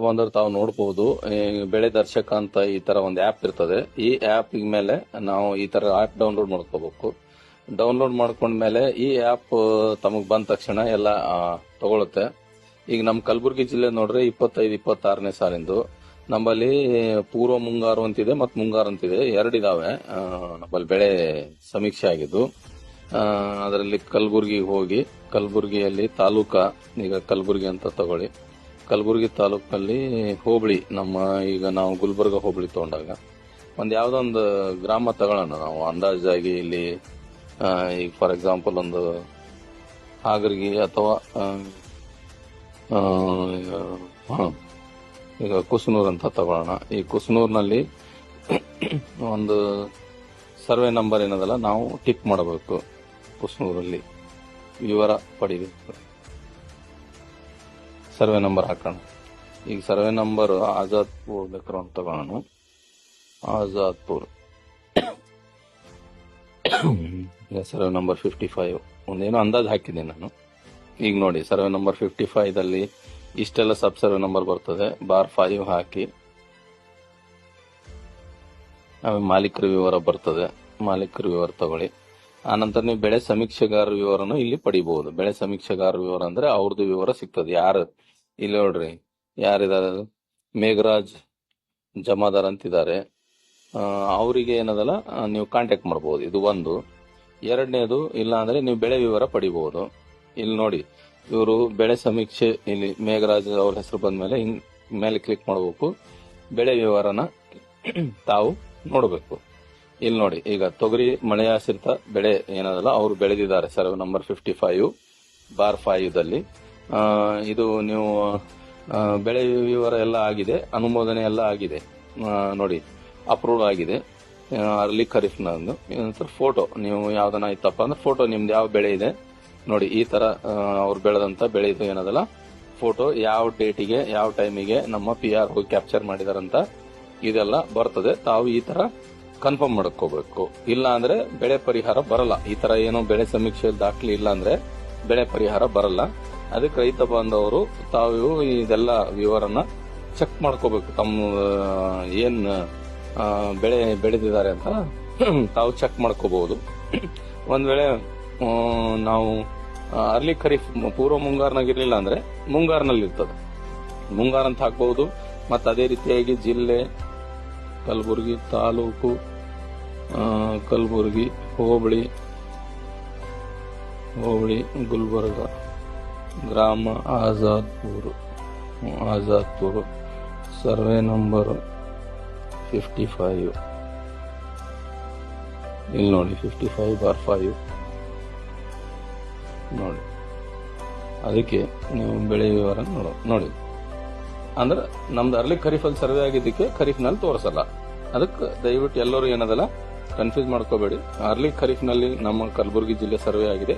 ಬಂದ್ರೆ ತಾವು ನೋಡಬಹುದು ಬೆಳೆ ದರ್ಶಕ ಅಂತ ಈ ತರ ಒಂದು ಆಪ್ ಇರ್ತದೆ. ಈ ಆಪ್ ಮೇಲೆ ನಾವು ಈ ತರ ಆಪ್ ಡೌನ್ಲೋಡ್ ಮಾಡ್ಕೋಬೇಕು. ಡೌನ್ಲೋಡ್ ಮಾಡ್ಕೊಂಡ್ಮೇಲೆ ಈ ಆಪ್ ತಮಗ್ ಬಂದ ತಕ್ಷಣ ಎಲ್ಲ ತಗೊಳುತ್ತೆ. ಈಗ ನಮ್ ಕಲಬುರಗಿ ಜಿಲ್ಲೆ ನೋಡ್ರೆ 25-26ನೇ ಸಾಲಿಂದು ನಮ್ಮಲ್ಲಿ ಪೂರ್ವ ಮುಂಗಾರು ಅಂತಿದೆ ಮತ್ತು ಮುಂಗಾರು ಅಂತಿದೆ, ಎರಡಿದಾವೆ. ನಮ್ಮಲ್ಲಿ ಬೆಳೆ ಸಮೀಕ್ಷೆ ಆಗಿದ್ದು ಅದರಲ್ಲಿ ಕಲಬುರಗಿಗೆ ಹೋಗಿ ಕಲಬುರಗಿಯಲ್ಲಿ ತಾಲೂಕಾ, ಈಗ ಕಲಬುರಗಿ ಅಂತ ತಗೊಳ್ಳಿ, ಕಲಬುರಗಿ ತಾಲೂಕಿನಲ್ಲಿ ಹೋಬಳಿ, ನಮ್ಮ ಈಗ ನಾವು ಗುಲ್ಬರ್ಗ ಹೋಬಳಿ ತಗೊಂಡಾಗ ಒಂದ್ ಯಾವ್ದೊಂದು ಗ್ರಾಮ ತಗೊಳ್ಳೋಣ ನಾವು ಅಂದಾಜಾಗಿ. ಇಲ್ಲಿ ಈಗ ಫಾರ್ ಎಕ್ಸಾಂಪಲ್ ಒಂದು ಹಾಗರ್ಗಿ ಅಥವಾ ಈಗ ಕುಸನೂರ್ ಅಂತ ತಗೊಳ್ಳೋಣ. ಈ ಕುಸನೂರ್ನಲ್ಲಿ ಒಂದು ಸರ್ವೆ ನಂಬರ್ ಏನದಲ್ಲ ನಾವು ಟಿಕ್ ಮಾಡಬೇಕು. ಕುಸನೂರಲ್ಲಿ ವಿವರ ಪಡಿಬೇಕು, ಸರ್ವೆ ನಂಬರ್ ಹಾಕೋಣ. ಈಗ ಸರ್ವೆ ನಂಬರ್ ಆಜಾದ್ಪುರ್ ಬೇಕಾದ್ರೆ ಅಂತ ತಗೋಣ. ಆಜಾದ್ಪುರ್ ಸರ್ವೆ ನಂಬರ್ 55 ಒಂದೇನೋ ಅಂದಾಜ್ ಹಾಕಿದ್ದೀನಿ ನಾನು. ಈಗ ನೋಡಿ ಸರ್ವೆ ನಂಬರ್ 55ದಲ್ಲಿ ಇಷ್ಟೆಲ್ಲ ಸಬ್ ಸರ್ವೆ ನಂಬರ್ ಬರ್ತದೆ. ಬಾರ್ 5 ಹಾಕಿ ಮಾಲೀಕರ ವಿವರ ಬರ್ತದೆ. ಮಾಲೀಕರ ವಿವರ ತಗೊಳ್ಳಿ. ಆನಂತರ ನೀವು ಬೆಳೆ ಸಮೀಕ್ಷೆಗಾರ ವಿವರನು ಇಲ್ಲಿ ಪಡಿಬಹುದು. ಬೆಳೆ ಸಮೀಕ್ಷೆಗಾರ ವಿವರ ಅಂದ್ರೆ ಅವ್ರದ್ದು ವಿವರ ಸಿಗ್ತದೆ. ಯಾರು ಇಲ್ಲಿ ನೋಡ್ರಿ ಯಾರಿದ್ದಾರೆ, ಮೇಘರಾಜ್ ಜಮಾದಾರ್ ಅಂತಿದ್ದಾರೆ. ಅವರಿಗೆ ಏನದಲ್ಲ ನೀವು ಕಾಂಟ್ಯಾಕ್ಟ್ ಮಾಡಬಹುದು. ಇದು ಒಂದು. ಎರಡನೇದು, ಇಲ್ಲ ಅಂದ್ರೆ ನೀವು ಬೆಳೆ ವಿವರ ಪಡಿಬಹುದು. ಇಲ್ಲಿ ನೋಡಿ ಇವರು ಬೆಳೆ ಸಮೀಕ್ಷೆ, ಇಲ್ಲಿ ಮೇಘರಾಜ್ ಅವ್ರ ಹೆಸರು ಬಂದ್ಮೇಲೆ ಹಿಂಗ್ ಮೇಲೆ ಕ್ಲಿಕ್ ಮಾಡಬೇಕು. ಬೆಳೆ ವಿವರನ ತಾವು ನೋಡಬೇಕು. ಇಲ್ಲಿ ನೋಡಿ ಈಗ ತೊಗರಿ ಮಳೆಯಾಶ್ರಿತ ಬೆಳೆ ಏನದಲ್ಲ ಅವರು ಬೆಳೆದಿದ್ದಾರೆ. ಸರ್ವೆ ನಂಬರ್ 55 ಬಾರ್ 5ದಲ್ಲಿ ಇದು ನೀವು ಬೆಳೆ ವಿವರ ಎಲ್ಲ ಆಗಿದೆ, ಅನುಮೋದನೆ ಎಲ್ಲ ಆಗಿದೆ ನೋಡಿ, ಅಪ್ರೂವ್ ಆಗಿದೆ. ಅರ್ಲಿ ಖರೀಫ್ ನಂತರ ಫೋಟೋ ನೀವು ಯಾವ್ದನ ಇತ್ತಪ್ಪ ಅಂದ್ರೆ ಫೋಟೋ ನಿಮ್ದು ಯಾವ ಬೆಳೆ ಇದೆ ನೋಡಿ, ಈ ತರ ಅವ್ರು ಬೆಳೆದಂತ ಬೆಳೆ ಇದು ಏನದಲ್ಲ ಫೋಟೋ, ಯಾವ ಡೇಟಿಗೆ ಯಾವ ಟೈಮಿಗೆ ನಮ್ಮ PR ಹೋಗಿ ಕ್ಯಾಪ್ಚರ್ ಮಾಡಿದಾರಂತ ಇದೆಲ್ಲ ಬರ್ತದೆ. ತಾವು ಈ ತರ ಕನ್ಫರ್ಮ್ ಮಾಡ್ಕೋಬೇಕು. ಇಲ್ಲ ಅಂದ್ರೆ ಬೆಳೆ ಪರಿಹಾರ ಬರಲ್ಲ. ಈ ತರ ಏನೋ ಬೆಳೆ ಸಮೀಕ್ಷೆ ದಾಖಲೆ ಇಲ್ಲ ಅಂದ್ರೆ ಬೆಳೆ ಪರಿಹಾರ ಬರಲ್ಲ. ಅದಕ್ಕೆ ರೈತ ಬಾಂಧವರು ತಾವು ಇದೆಲ್ಲ ವಿವರನ ಚೆಕ್ ಮಾಡ್ಕೋಬೇಕು. ತಮ್ಮ ಏನ್ ಬೆಳೆ ಬೆಳೆದಿದ್ದಾರೆ ಅಂತ ತಾವು ಚೆಕ್ ಮಾಡ್ಕೋಬಹುದು. ಒಂದ್ ವೇಳೆ ನಾವು ಅರ್ಲಿ ಖರೀಫ್ ಪೂರ್ವ ಮುಂಗಾರ್ನಾಗಿರ್ಲಿಲ್ಲ ಅಂದ್ರೆ ಮುಂಗಾರ್ನಲ್ಲಿ ಇರ್ತದೆ, ಮುಂಗಾರ್ ಅಂತ ಹಾಕಬಹುದು. ಮತ್ತೆ ಅದೇ ರೀತಿಯಾಗಿ ಜಿಲ್ಲೆ ಕಲಬುರಗಿ ತಾಲೂಕು, ಕಲಬುರಗಿ ಹೋಬಳಿ, ಗುಲ್ಬರ್ಗ ಗ್ರಾಮ ಆಜಾದ್ಪುರ್ ಸರ್ವೆ ನಂಬರ್ 55. ಇಲ್ಲಿ ನೋಡಿ 55 ಬಾರ್ 5 ನೋಡಿ. ಅದಕ್ಕೆ ನೀವು ಬೆಳೆ ವಿವರ ನೋಡಿ ಅಂದ್ರೆ ನಮ್ದು ಅರ್ಲಿ ಖರೀಫಲ್ಲಿ ಸರ್ವೆ ಆಗಿದ್ದಕ್ಕೆ ಖರೀಫ್ ನಲ್ಲಿ ತೋರಿಸಲ್ಲ. ಅದಕ್ಕೆ ದಯವಿಟ್ಟು ಎಲ್ಲರೂ ಏನದಲ್ಲ ಕನ್ಫ್ಯೂಸ್ ಮಾಡ್ಕೋಬೇಡಿ. ಅರ್ಲಿ ಖರೀಫ್ ನಲ್ಲಿ ನಮ್ಮ ಕಲಬುರಗಿ ಜಿಲ್ಲೆ ಸರ್ವೆ ಆಗಿದೆ.